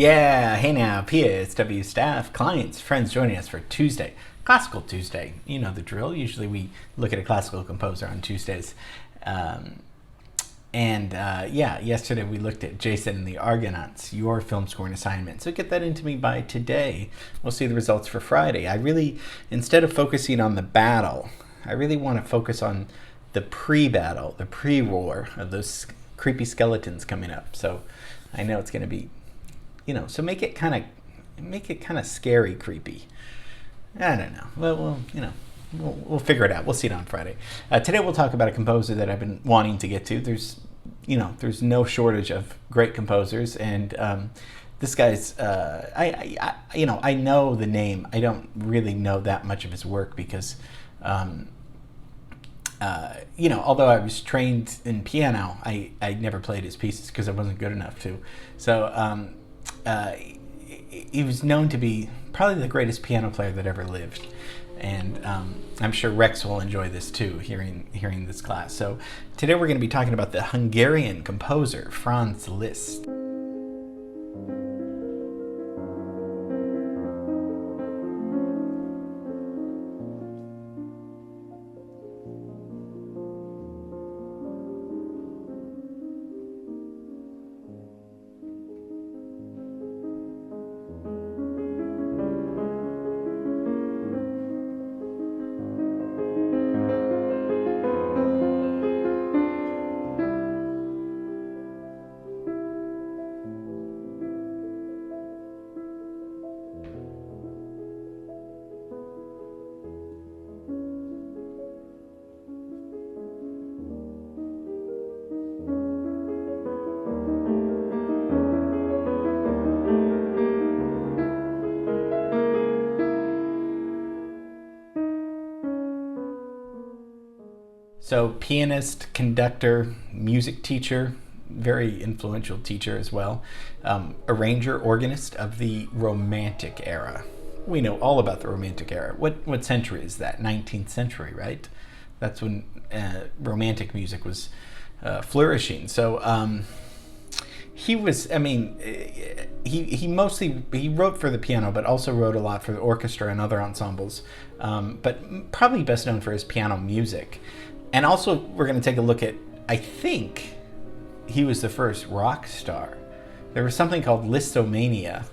Yeah, hey now, PSW staff, clients, friends joining us for Tuesday, Classical Tuesday. You know the drill. Usually we look at a classical composer on Tuesdays. Yesterday we looked at Jason and the Argonauts, your film scoring assignment. So get that into me by today. We'll see the results for Friday. Instead of focusing on the battle, I really want to focus on the pre-battle, the pre-war of those creepy skeletons coming up. So I know it's going to be, so make it kind of scary, creepy. I don't know. We'll figure it out. We'll see it on Friday. Today we'll talk about a composer that I've been wanting to get to. There's no shortage of great composers, and this guy's. I know the name. I don't really know that much of his work because, although I was trained in piano, I never played his pieces because I wasn't good enough to. So he was known to be probably the greatest piano player that ever lived. And I'm sure Rex will enjoy this too, hearing this class. So today we're going to be talking about the Hungarian composer, Franz Liszt. So pianist, conductor, music teacher, very influential teacher as well, arranger, organist of the Romantic era. We know all about the Romantic era. What century is that? 19th century, right? That's when Romantic music was flourishing. So he was, he wrote for the piano, but also wrote a lot for the orchestra and other ensembles, but probably best known for his piano music. And also, we're going to take a look at, I think he was the first rock star. There was something called Listomania,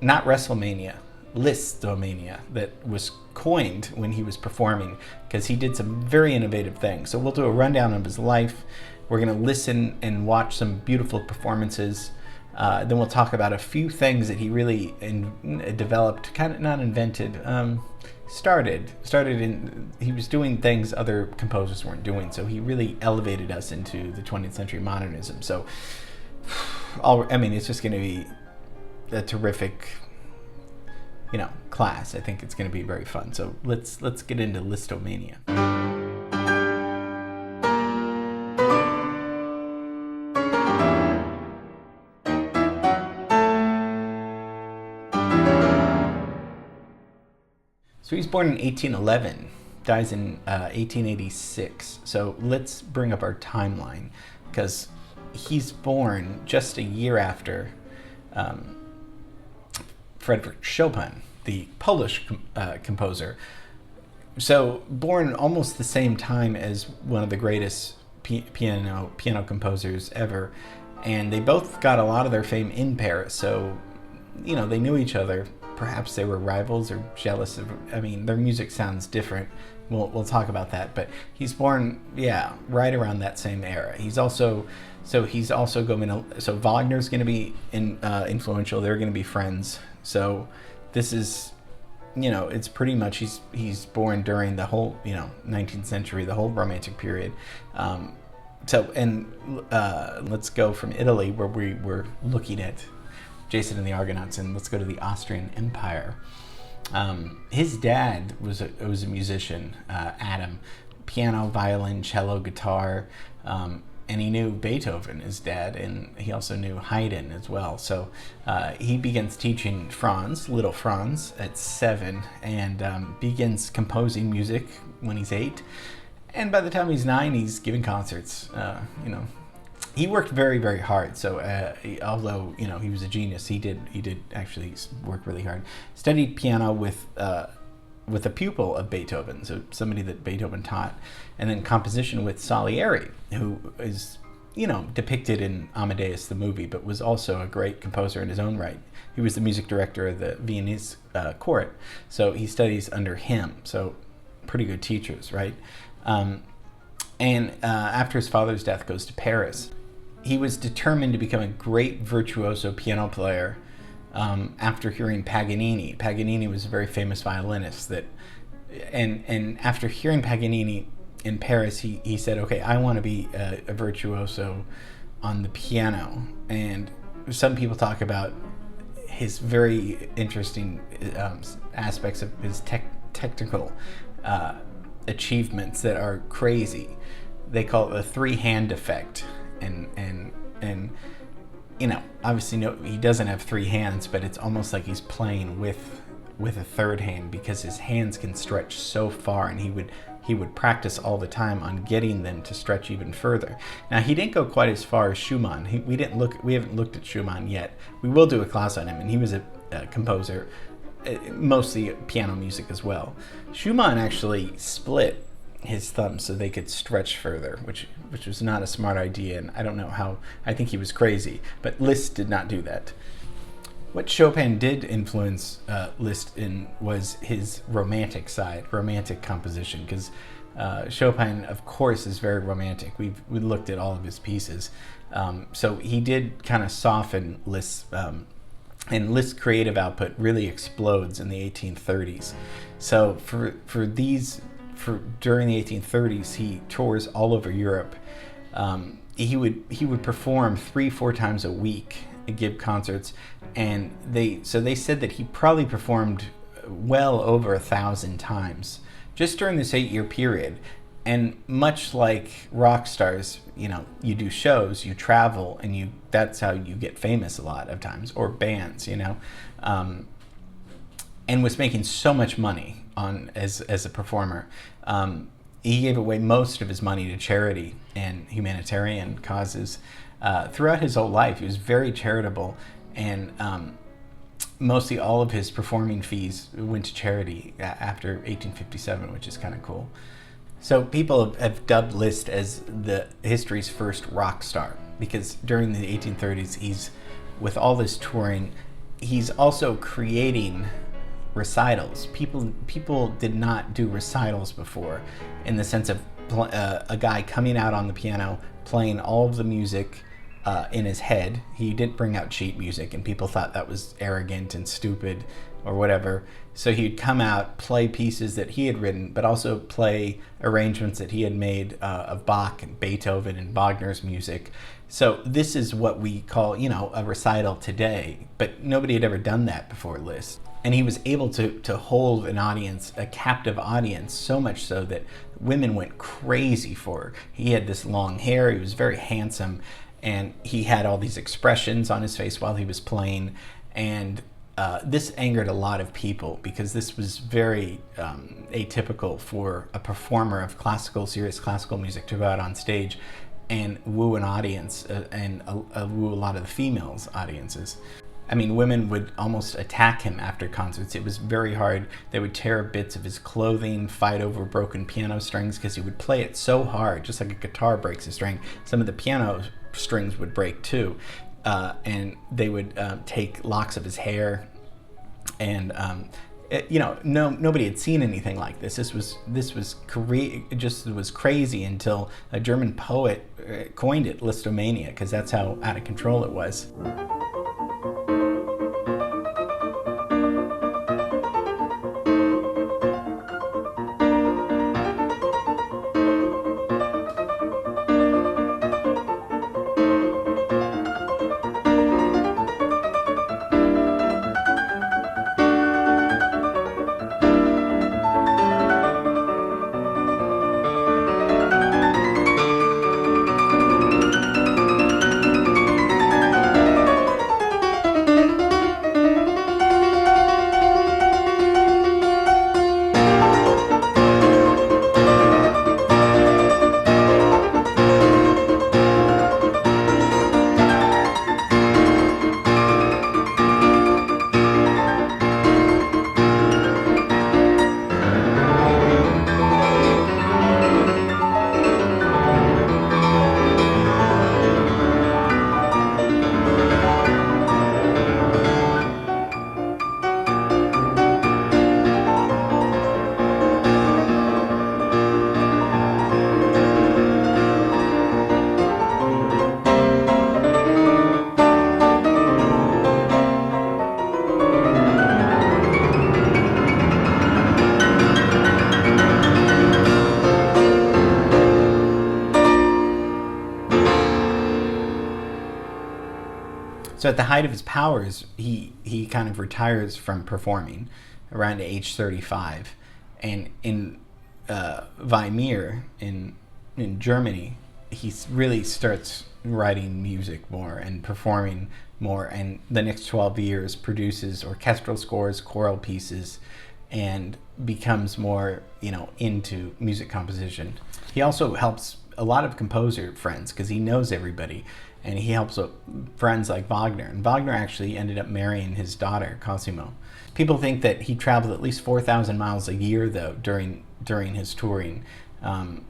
not WrestleMania, Listomania, that was coined when he was performing because he did some very innovative things. So we'll do a rundown of his life. We're going to listen and watch some beautiful performances. Then we'll talk about a few things that he really developed, kind of not invented, started in. He was doing things other composers weren't doing, so he really elevated us into the 20th century modernism. So it's just going to be a terrific class. I think it's going to be very fun. So let's get into Listomania. So he's born in 1811, dies in 1886. So let's bring up our timeline because he's born just a year after Frederick Chopin, the Polish composer. So born almost the same time as one of the greatest piano composers ever. And they both got a lot of their fame in Paris. So, they knew each other. Perhaps they were rivals or jealous of. Their music sounds different. We'll talk about that. But he's born, right around that same era. He's also going to. So Wagner's going to be influential. They're going to be friends. So this is, it's pretty much he's born during the whole 19th century, the whole Romantic period. Let's go from Italy where we were looking at Jason and the Argonauts, and let's go to the Austrian Empire. His dad was a musician, Adam, piano, violin, cello, guitar, and he knew Beethoven, his dad, and he also knew Haydn as well. So he begins teaching little Franz, at 7, and begins composing music when he's 8. And by the time he's 9, he's giving concerts, he worked very, very hard. So although he was a genius, he did actually work really hard. Studied piano with a pupil of Beethoven, so somebody that Beethoven taught, and then composition with Salieri, who is depicted in Amadeus the movie, but was also a great composer in his own right. He was the music director of the Viennese court, so he studies under him. So pretty good teachers, right? And after his father's death, goes to Paris. He was determined to become a great virtuoso piano player after hearing Paganini. Paganini was a very famous violinist and after hearing Paganini in Paris, he said, okay, I want to be a virtuoso on the piano. And some people talk about his very interesting aspects of his technical achievements that are crazy. They call it the three-hand effect, and obviously he doesn't have three hands, but it's almost like he's playing with a third hand, because his hands can stretch so far, and he would practice all the time on getting them to stretch even further. Now, he didn't go quite as far as Schumann. We haven't looked at Schumann yet. We will do a class on him, and he was a composer, mostly piano music as well. Schumann actually split his thumb so they could stretch further, which was not a smart idea, and I don't know how. I think he was crazy, but Liszt did not do that. What Chopin did influence Liszt in was his romantic side, romantic composition, because Chopin, of course, is very romantic. We looked at all of his pieces, so he did kind of soften Liszt, and Liszt's creative output really explodes in the 1830s. So during the 1830s, he tours all over Europe. He would perform 3-4 times a week and give concerts, and they said that he probably performed well over 1,000 times just during this 8-year period. And much like rock stars, you do shows, you travel, and that's how you get famous a lot of times, or bands, and was making so much money as a performer. He gave away most of his money to charity and humanitarian causes throughout his whole life. He was very charitable, and mostly all of his performing fees went to charity after 1857, which is kind of cool. So people have dubbed Liszt as the history's first rock star, because during the 1830s, he's, with all this touring, he's also creating recitals. People did not do recitals before, in the sense of a guy coming out on the piano, playing all of the music in his head. He didn't bring out sheet music, and people thought that was arrogant and stupid or whatever. So he'd come out, play pieces that he had written, but also play arrangements that he had made of Bach and Beethoven and Wagner's music. So this is what we call, a recital today, but nobody had ever done that before Liszt. And he was able to hold an audience, a captive audience, so much so that women went crazy for her. He had this long hair, he was very handsome, and he had all these expressions on his face while he was playing, and this angered a lot of people, because this was very atypical for a performer of serious classical music to go out on stage and woo an audience and woo a lot of the females' audiences. I mean, women would almost attack him after concerts. It was very hard. They would tear bits of his clothing, fight over broken piano strings, because he would play it so hard, just like a guitar breaks a string. Some of the piano strings would break too, and they would take locks of his hair, and nobody had seen anything like this. This was crazy until a German poet coined it, Listomania, because that's how out of control it was. So at the height of his powers, he kind of retires from performing around age 35, and in Weimar in Germany, he really starts writing music more and performing more, and the next 12 years produces orchestral scores, choral pieces, and becomes more, into music composition. He also helps a lot of composer friends because he knows everybody, and he helps friends like Wagner. And Wagner actually ended up marrying his daughter, Cosimo. People think that he traveled at least 4,000 miles a year, though, during his touring. After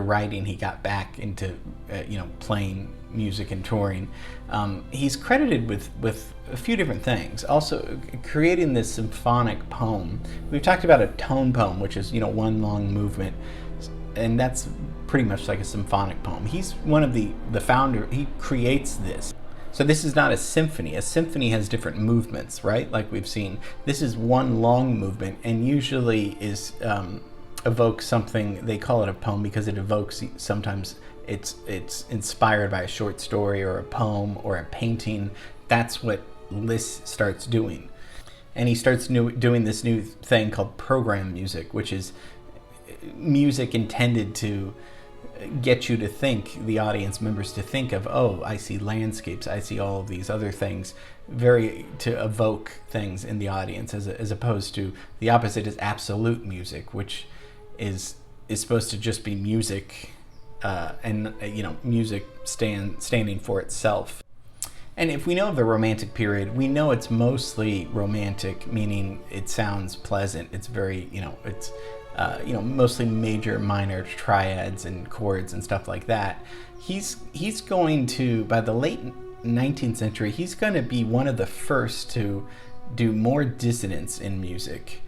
writing, he got back into, playing music and touring. He's credited with a few different things. Also, creating this symphonic poem. We've talked about a tone poem, which is, one long movement, and that's pretty much like a symphonic poem. He's one of the founder. He creates this. So this is not a symphony. A symphony has different movements, right? Like we've seen. This is one long movement, and usually is evokes something. They call it a poem because it evokes, sometimes it's inspired by a short story or a poem or a painting. That's what Liszt starts doing. And he starts doing this new thing called program music, which is music intended to get you to think, the audience members to think of, oh, I see landscapes, I see all of these other things, to evoke things in the audience, as opposed to the opposite is absolute music, which is supposed to just be music, music standing for itself. And if we know of the Romantic period, we know it's mostly romantic, meaning it sounds pleasant. It's very, it's mostly major, minor triads and chords and stuff like that. He's going to, by the late 19th century, he's going to be one of the first to do more dissonance in music.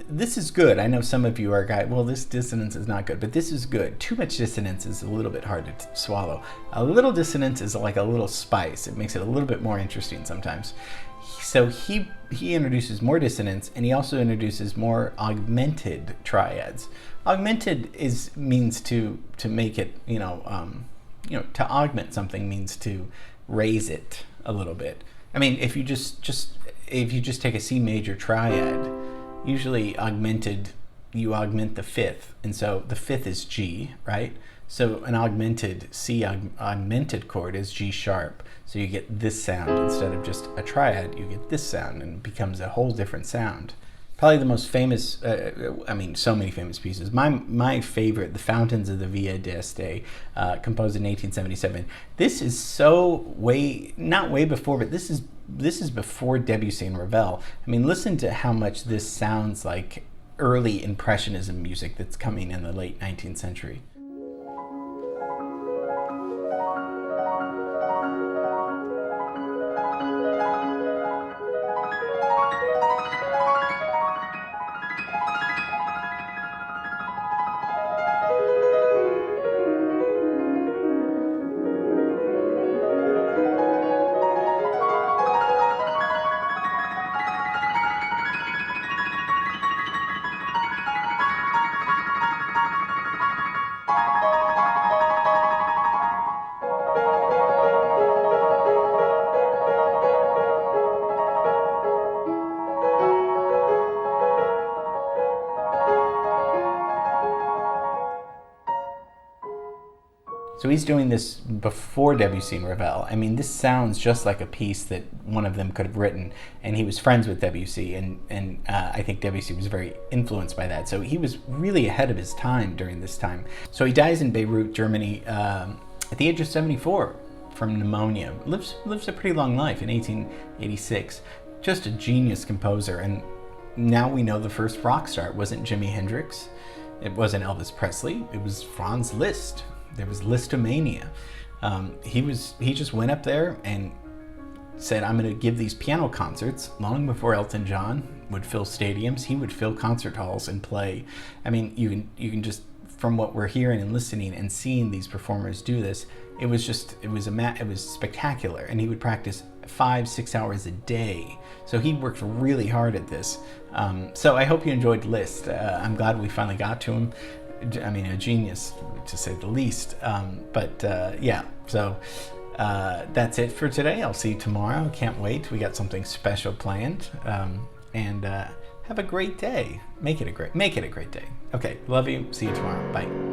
This is good. I know some of you are well, this dissonance is not good, but this is good. Too much dissonance is a little bit hard to swallow. A little dissonance is like a little spice. It makes it a little bit more interesting sometimes. So he introduces more dissonance, and he also introduces more augmented triads. Augmented means to make it, to augment something means to raise it a little bit. I mean, if you just take a C major triad, usually you augment the fifth, and so the fifth is G, right? So an augmented C augmented chord is G sharp. So you get this sound instead of just a triad. You get this sound, and it becomes a whole different sound. Probably the most famous, so many famous pieces. My favorite, The Fountains of the Via d'Este, composed in 1877. This is not way before, but this is before Debussy and Ravel. I mean, listen to how much this sounds like early Impressionism music that's coming in the late 19th century. So he's doing this before Debussy and Ravel. I mean, this sounds just like a piece that one of them could have written, and he was friends with Debussy, and I think Debussy was very influenced by that. So he was really ahead of his time during this time. So he dies in Beirut, Germany, at the age of 74 from pneumonia. Lives a pretty long life in 1886. Just a genius composer, and now we know the first rock star. It wasn't Jimi Hendrix, it wasn't Elvis Presley, it was Franz Liszt. There was Listomania. He just went up there and said, I'm going to give these piano concerts. Long before Elton John would fill stadiums, he would fill concert halls and play. I mean, you can just, from what we're hearing and listening and seeing these performers do this, it was spectacular. And he would practice 5-6 hours a day. So he worked really hard at this. So I hope you enjoyed Liszt. I'm glad we finally got to him. I mean, a genius, to say the least. Yeah, so That's it for today. I'll see you tomorrow. Can't wait. We got something special planned. And have a great day. Make it a great day. Okay, love you. See you tomorrow. Bye.